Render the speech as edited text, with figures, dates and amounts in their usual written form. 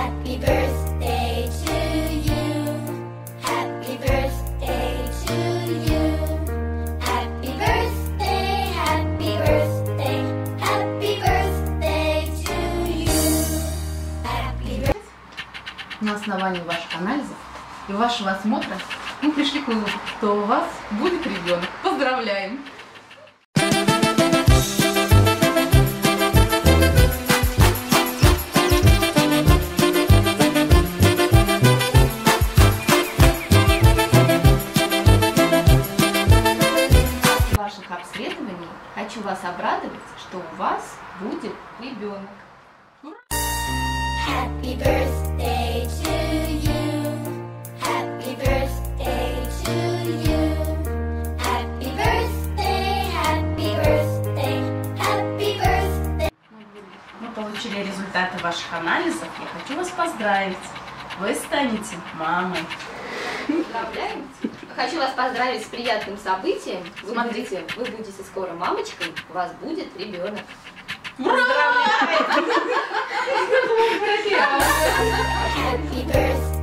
Happy birthday to you. Happy birthday to you. Happy birthday, happy birthday, happy birthday to you. Happy birthday. На основании ваших анализов и вашего осмотра мы пришли к выводу, что у вас будет ребенок. Поздравляем! В ваших обследованиях хочу вас обрадовать, что у вас будет ребенок. Happy birthday to you. Happy birthday to you. Happy birthday, happy birthday, happy birthday. Мы получили результаты ваших анализов. Я хочу вас поздравить. Вы станете мамой. Поздравляем! Хочу вас поздравить с приятным событием. Смотрите, вы будете скоро мамочкой, у вас будет ребенок. Happy birthday.